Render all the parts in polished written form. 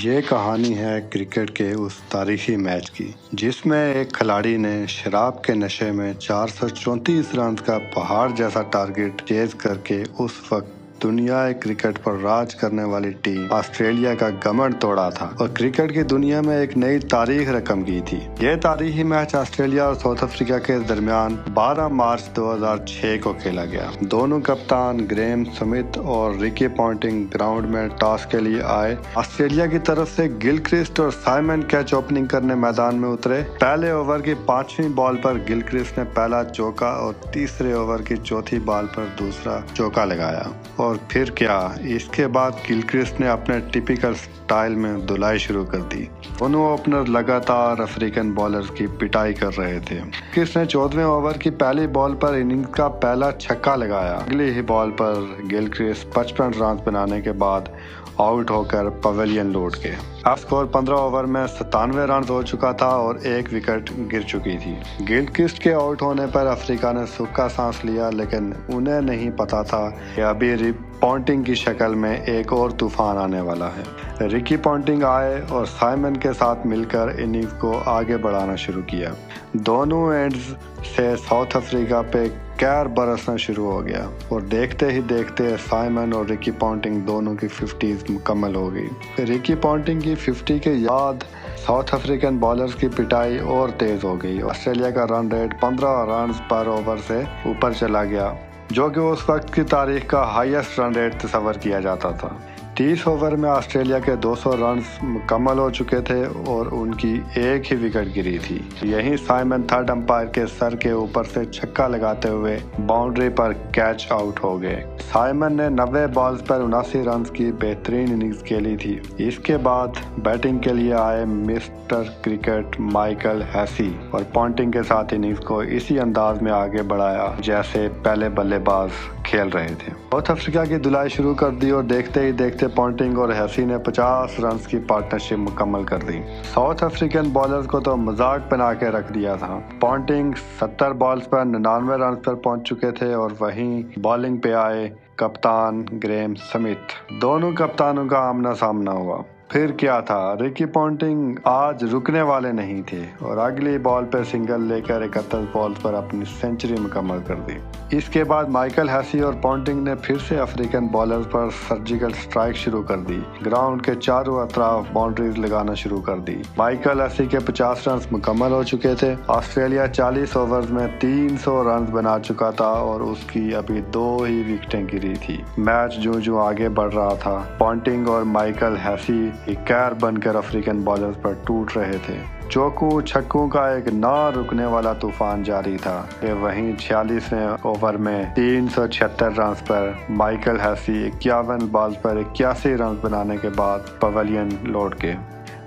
یہ کہانی ہے کرکٹ کے اس تاریخی میچ کی جس میں ایک کھلاڑی نے شراب کے نشے میں 434 رنز کا پہاڑ جیسا ٹارگٹ چیز کر کے اس وقت دنیا کرکٹ پر راج کرنے والی ٹیم آسٹریلیا کا گمنڈ توڑا تھا اور کرکٹ کی دنیا میں ایک نئی تاریخ رقم کی تھی۔ یہ تاریخی میچ آسٹریلیا اور ساؤتھ افریقہ کے درمیان 12 مارچ 2006 کو کھیلا گیا۔ دونوں کپتان گریم سمتھ اور رکی پونٹنگ گراؤنڈ میں ٹاس کے لیے آئے۔ آسٹریلیا کی طرف سے گلکرسٹ اور سائمن کیچ اوپننگ کرنے میدان میں اترے۔ پہلے اوور کی 5ویں بال پر گلکرسٹ نے پہلا چوکا اور تیسرے اوور کی 4تھی بال پر دوسرا چوکا لگایا، اور پھر کیا، اس کے بعد گلکرسٹ نے اپنے ٹپیکل سٹائل میں دھلائی شروع کر دی۔ دونوں اوپنر لگاتار افریقن بالرز کی پٹائی کر رہے تھے۔ گلکرسٹ نے 14ویں اوور کی پہلی بال پر اننگز کا پہلا چھکا لگایا۔ اگلی ہی بال پر گلکرسٹ 55 رنز بنانے کے بعد آؤٹ ہو کر پویلین لوٹ گئے۔ اب سکور 15 اوور میں 97 رنز ہو چکا تھا اور ایک وکٹ گر چکی تھی۔ گلکرسٹ کے آؤٹ ہونے پر افریقہ نے سکا سانس لیا، لیکن انہیں نہیں پتا تھا کہ ابھی رکی پونٹنگ کی شکل میں ایک اور طوفان آنے والا ہے۔ رکی پونٹنگ آئے اور سائمن کے ساتھ مل کر اننگز کو آگے بڑھانا شروع کیا۔ دونوں اینڈز سے ساؤتھ افریقہ پہ قہر برسنا شروع ہو گیا اور دیکھتے ہی دیکھتے سائمن اور رکی پونٹنگ دونوں کی 50s مکمل ہو گئی۔ رکی پونٹنگ کی 50 کے بعد ساؤتھ افریقن بالرز کی پٹائی اور تیز ہو گئی۔ آسٹریلیا کا رن ریٹ 15 رنز پر اوور سے اوپر چلا گیا، جو کہ اس وقت کی تاریخ کا ہائیسٹ رن ریٹ تصور کیا جاتا تھا۔ 30 اوور میں آسٹریلیا کے 200 رنز مکمل ہو چکے تھے اور ان کی ایک ہی وکٹ گری تھی۔ یہیں سائمن تھرڈ امپائر کے سر کے اوپر سے چھکا لگاتے ہوئے باؤنڈری پر کیچ آؤٹ ہو گئے۔ سائمن نے 90 بالز پر 79 رنز کی بہترین اننگز کھیلی تھی۔ اس کے بعد بیٹنگ کے لیے آئے مسٹر کرکٹ مائیکل ہیسی اور پونٹنگ کے ساتھ اننگز کو اسی انداز میں آگے بڑھایا جیسے پہلے بلے باز کھیل رہے تھے۔ ساؤتھ افریقہ کی دھلائی شروع کر دی اور دیکھتے ہی دیکھتے پونٹنگ اور ہیسی نے 50 رنز کی پارٹنرشپ مکمل کر دی۔ ساؤتھ افریقن بالرز کو تو مذاق بنا کے رکھ دیا تھا۔ پونٹنگ 70 بالز پر 99 رنز پر پہنچ چکے تھے اور وہیں بالنگ پہ آئے کپتان گریم سمتھ۔ دونوں کپتانوں کا آمنا سامنا ہوا۔ پھر کیا تھا، رکی پونٹنگ آج رکنے والے نہیں تھے اور اگلی بال پہ سنگل لے کر 31 بالز پر اپنی سنچری مکمل کر دی۔ اس کے بعد مائیکل ہیسی اور پونٹنگ نے پھر سے افریقن بالرز پر سرجیکل سٹرائک شروع کر دی۔ گراؤنڈ کے چاروں اطراف باؤنڈریز لگانا شروع کر دی۔ مائیکل ہیسی کے 50 رنز مکمل ہو چکے تھے۔ آسٹریلیا 40 اوورز میں 300 رنز بنا چکا تھا اور اس کی ابھی 2 ہی وکٹیں گری تھی۔ میچ جوں آگے بڑھ رہا تھا، پونٹنگ اور مائیکل ہیسی قہر بن کر افریقن بالرز پر ٹوٹ رہے تھے۔ چوکوں چھکوں کا ایک نہ رکنے والا طوفان جاری تھا کہ وہیں 46ویں اوور میں 376 رنز پر مائیکل ہیسی 51 بالز پر 81 رنز بنانے کے بعد پویلین لوٹ گئے،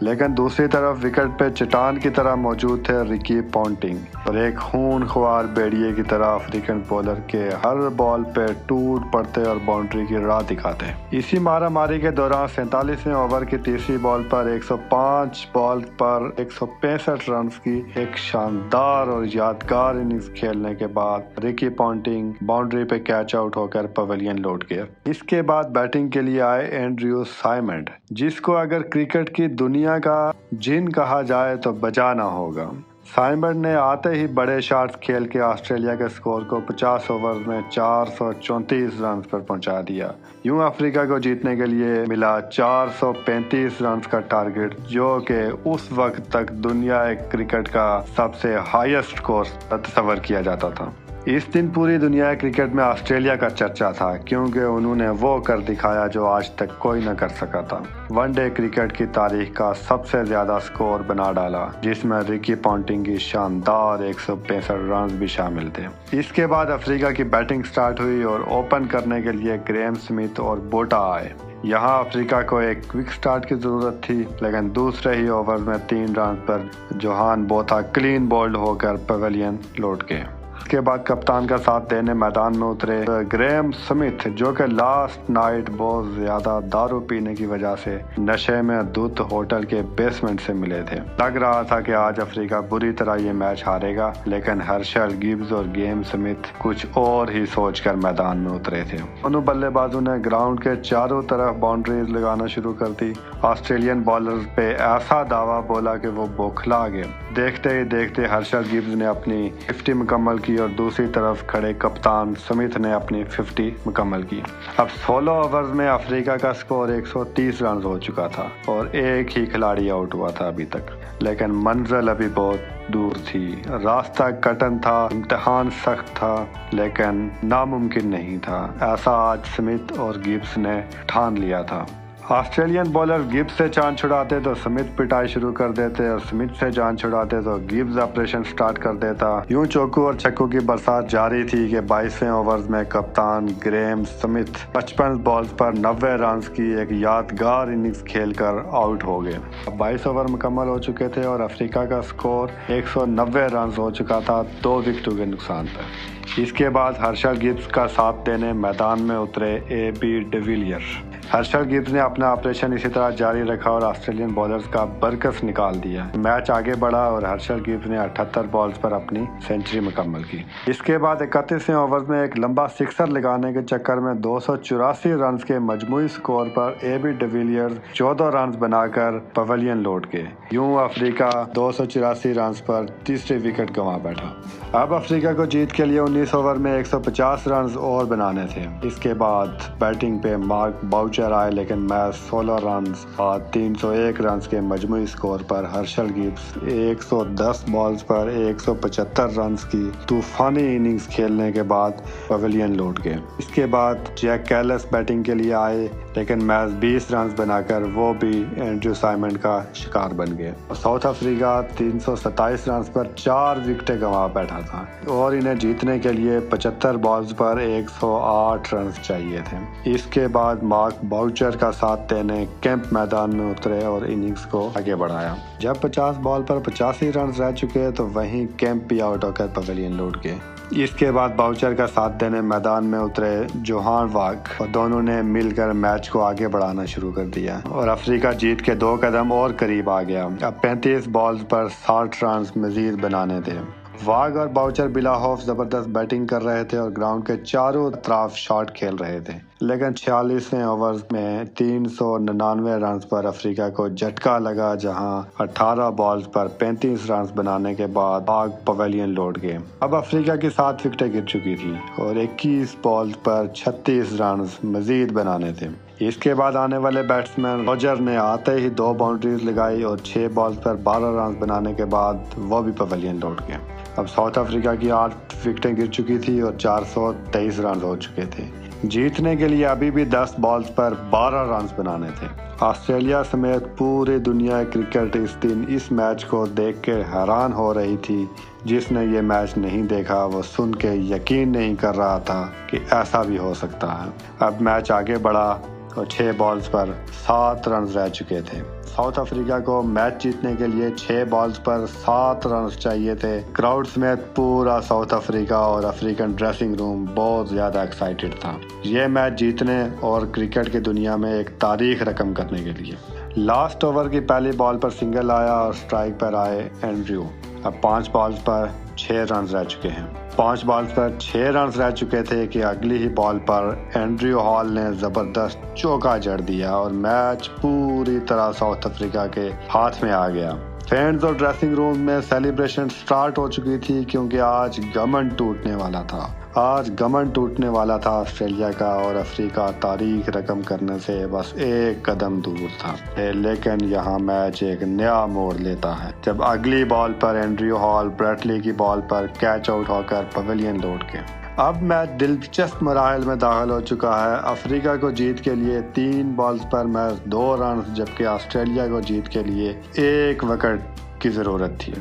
لیکن دوسری طرف وکٹ پہ چٹان کی طرح موجود تھے رکی پونٹنگ اور ایک خون خوار بھیڑیے کی طرح افریقن بولر کے ہر بال پہ ٹوٹ پڑتے اور باؤنڈری کی راہ دکھاتے۔ اسی مارا ماری کے دوران 47ویں اوور کی تیسری بال پر 105 بال پر 165 رنز کی ایک شاندار اور یادگار اننگز کھیلنے کے بعد رکی پونٹنگ باؤنڈری پہ کیچ آؤٹ ہو کر پویلین لوٹ گیا۔ اس کے بعد بیٹنگ کے لیے آئے اینڈریو سائمنڈ، جس کو اگر کرکٹ کی دنیا کا جن کہا جائے تو بجا نہ ہوگا۔ سائمنڈ نے آتے ہی بڑے شاٹس کھیل کے آسٹریلیا کے سکور کو 50 اوور میں 434 رنز پر پہنچا دیا۔ یوں افریقہ کو جیتنے کے لیے ملا 435 رنز کا ٹارگٹ، جو کہ اس وقت تک دنیا کرکٹ کا سب سے ہائیسٹ سکور تصور کیا جاتا تھا۔ اس دن پوری دنیا کرکٹ میں آسٹریلیا کا چرچا تھا، کیونکہ انہوں نے وہ کر دکھایا جو آج تک کوئی نہ کر سکا تھا۔ ون ڈے کرکٹ کی تاریخ کا سب سے زیادہ سکور بنا ڈالا، جس میں رکی پونٹنگ کی شاندار 165 رنز بھی شامل تھے۔ اس کے بعد افریقہ کی بیٹنگ سٹارٹ ہوئی اور اوپن کرنے کے لیے گریم سمتھ اور بوٹا آئے۔ یہاں افریقہ کو ایک کوئک سٹارٹ کی ضرورت تھی، لیکن دوسرے ہی اوور میں 3 رنز پر جوہان بوٹا کلین بولڈ ہو کر پویلین لوٹ گئے۔ اس کے بعد کپتان کا ساتھ دینے میدان میں اترے گریم سمتھ، جو کہ لاسٹ نائٹ بہت زیادہ دارو پینے کی وجہ سے نشے میں دودھ ہوٹل کے بیسمنٹ سے ملے تھے۔ لگ رہا تھا کہ آج افریقہ بری طرح یہ میچ ہارے گا، لیکن ہرشل گبز اور گریم سمتھ کچھ اور ہی سوچ کر میدان میں اترے تھے۔ دونوں بلے بازوں نے گراؤنڈ کے چاروں طرف باؤنڈریز لگانا شروع کر دی۔ آسٹریلین بالرز پہ ایسا دعویٰ بولا کہ وہ بوکھلا گئے۔ دیکھتے ہی دیکھتے ہرشل گبز نے اپنی 50 مکمل کی اور دوسری طرف کھڑے کپتان سمتھ نے اپنی 50 مکمل کی۔ اب 16 اوورز میں افریقہ کا سکور 130 رنز ہو چکا تھا اور ایک ہی کھلاڑی آؤٹ ہوا تھا ابھی تک، لیکن منزل ابھی بہت دور تھی۔ راستہ کٹن تھا، امتحان سخت تھا، لیکن ناممکن نہیں تھا، ایسا آج سمتھ اور گبز نے ٹھان لیا تھا۔ آسٹریلین بولر گبز سے جان چھڑاتے تو سمتھ پٹائی شروع کر دیتے، اور سمتھ سے جان چھڑاتے تو گبز آپریشن سٹارٹ کر دیتا۔ یوں چوکو اور چھکوں کی برسات جاری تھی کہ 22ویں اوورز میں کپتان گریم سمتھ 55 بالز پر 90 رنز کی ایک یادگار اننگز کھیل کر آؤٹ ہو گئے۔ 22 اوور مکمل ہو چکے تھے اور افریقہ کا سکور 190 رنز ہو چکا تھا 2 وکٹوں کے نقصان پر۔ اس کے بعد ہرشل گبز کا ساتھ دینے میدان میں اترے اے بی ڈیویلیئر۔ ہرشل گبز نے اپنا آپریشن اسی طرح جاری رکھا اور آسٹریلین بالرز کا برعکس نکال دیا۔ میچ آگے بڑھا اور ہرشل گبز نے 78 بالز پر اپنی سینچری مکمل کی۔ اس کے بعد 31ویں اوورز میں ایک لمبا سکسر لگانے کے چکر میں 284 رنز کے مجموعی سکور پر اے بی ڈیویلیئرز 14 رنز بنا کر پویلین لوٹ گئے۔ یوں افریقہ 284 رنز پر تیسری وکٹ گنوا بیٹھا۔ اب افریقہ کو جیت کے لیے 19 اوور میں 150 رنز اور بنانے تھے۔ اس کے بعد بیٹنگ پہ مارک باؤچر آئے، لیکن میچ 16 رنز اور 301 رنز کے مجموعی سکور پر ہرشل گبز 110 بالز پر 175 رنز کی طوفانی اننگز کھیلنے کے بعد پویلین لوٹ گئے۔ اس کے بعد جیک کیلس بیٹنگ کے لیے آئے، لیکن میچ 20 رنز بنا کر وہ بھی اینڈریو سائمنڈ کا شکار بن گئے۔ ساؤتھ افریقہ 327 رنز پر 4 وکٹیں گنوا بیٹھا تھا اور انہیں جیتنے کے لیے 75 بالز پر 108 رنز چاہیے تھے۔ اس کے بعد مارک باؤچر کا ساتھ دینے کیمپ میدان میں اترے اور اننگز کو آگے بڑھایا۔ جب 50 بال پر 85 رنز رہ چکے تو وہیں کیمپ بھی آؤٹ ہو کر پویلین لوٹ گئے۔ اس کے بعد باؤچر کا ساتھ دینے میدان میں اترے جوہان واگ اور دونوں نے مل کر میچ کو آگے بڑھانا شروع کر دیا اور افریقہ جیت کے 2 قدم اور قریب آ گیا۔ اب 35 بالز پر 60 رنز مزید بنانے تھے۔ واگ اور باؤچر بلا خوف زبردست بیٹنگ کر رہے تھے اور گراؤنڈ کے چاروں اطراف شاٹ کھیل رہے تھے، لیکن 46ویں اوور میں 399 رنز پر افریقہ کو جھٹکا لگا، جہاں 18 بالز پر 35 رنز بنانے کے بعد واگ پویلین لوٹ گئے۔ اب افریقہ کی 7 وکٹیں گر چکی تھی اور 21 بالز پر 36 رنز مزید بنانے تھے۔ اس کے بعد آنے والے بیٹسمین روجر نے آتے ہی 2 باؤنڈریز لگائی اور 6 بالز پر 12 رنز بنانے کے بعد وہ بھی پویلین لوٹ گئے۔ اب ساؤتھ افریقہ کی 8 وکٹیں گر چکی تھی اور 423 رنز ہو چکے تھے۔ جیتنے کے لیے ابھی بھی 10 بالز پر 12 رنز بنانے تھے۔ آسٹریلیا سمیت پوری دنیا کرکٹ اس دن اس میچ کو دیکھ کے حیران ہو رہی تھی۔ جس نے یہ میچ نہیں دیکھا وہ سن کے یقین نہیں کر رہا تھا کہ ایسا بھی ہو سکتا ہے۔ اب میچ آگے بڑھا اور 6 بالز پر 7 رنز رہ چکے تھے۔ ساؤتھ افریقہ کو میچ جیتنے کے لیے 6 بالز پر 7 رنز چاہیے تھے۔ کراؤڈ سمیت پورا ساؤتھ افریقہ اور افریقن ڈریسنگ روم بہت زیادہ ایکسائٹڈ تھا یہ میچ جیتنے اور کرکٹ کی دنیا میں ایک تاریخ رقم کرنے کے لیے۔ لاسٹ اوور کی پہلی بال پر سنگل آیا اور سٹرائک پر آئے اینڈریو۔ اب 5 بالز پر 6 رنز رہ چکے ہیں۔ 5 بالز پر 6 رنز رہ چکے تھے کہ اگلی ہی بال پر اینڈریو ہال نے زبردست چوکا جڑ دیا اور میچ پوری طرح ساؤتھ افریقہ کے ہاتھ میں آ گیا۔ فینز اور ڈریسنگ روم میں سیلیبریشن سٹارٹ ہو چکی تھی کیونکہ آج گمنڈ ٹوٹنے والا تھا۔ آج گمنڈ ٹوٹنے والا تھا آسٹریلیا کا اور افریقہ تاریخ رقم کرنے سے بس ایک قدم دور تھا۔ لیکن یہاں میچ ایک نیا موڑ لیتا ہے جب اگلی بال پر اینڈریو ہال بریٹلی کی بال پر کیچ آؤٹ ہو کر پویلین لوٹ گئے۔ اب میچ دلچسپ مراحل میں داخل ہو چکا ہے۔ افریقہ کو جیت کے لیے 3 بالز پر میچ 2 رنز جبکہ آسٹریلیا کو جیت کے لیے 1 وکٹ کی ضرورت تھی۔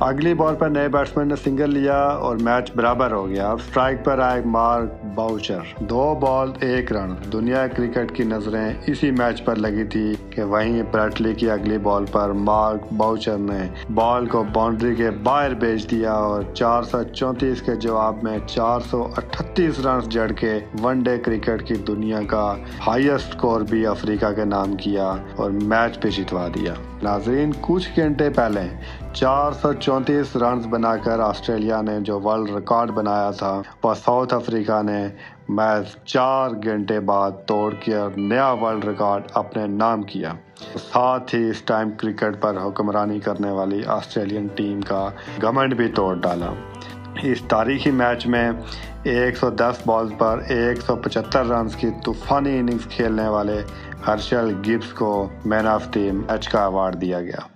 اگلی بال پر نئے بیٹسمین نے سنگل لیا اور میچ برابر ہو گیا۔ اب سٹرائک پر آئے مارک باؤچر 2 بال 1 رن۔ دنیا کرکٹ کی نظریں اسی میچ پر لگی تھی کہ وہیں برٹلی کی اگلی بال پر مارک باؤچر نے بال کو باؤنڈری کے باہر بھیج دیا اور 434 کے جواب میں 438 رنز جڑ کے ون ڈے کرکٹ کی دنیا کا ہائیسٹ سکور بھی افریقہ کے نام کیا اور میچ بھی جتوا دیا۔ ناظرین، کچھ گھنٹے پہلے 434 رنز بنا کر آسٹریلیا نے جو ورلڈ ریکارڈ بنایا تھا وہ ساؤتھ افریقہ نے محض 4 گھنٹے بعد توڑ کر نیا ورلڈ ریکارڈ اپنے نام کیا۔ ساتھ ہی اس ٹائم کرکٹ پر حکمرانی کرنے والی آسٹریلین ٹیم کا گھمنڈ بھی توڑ ڈالا۔ اس تاریخی میچ میں 110 بالز پر 175 رنز کی طوفانی اننگز کھیلنے والے ہرشل گبز کو مین آف دی میچ کا ایوارڈ دیا گیا۔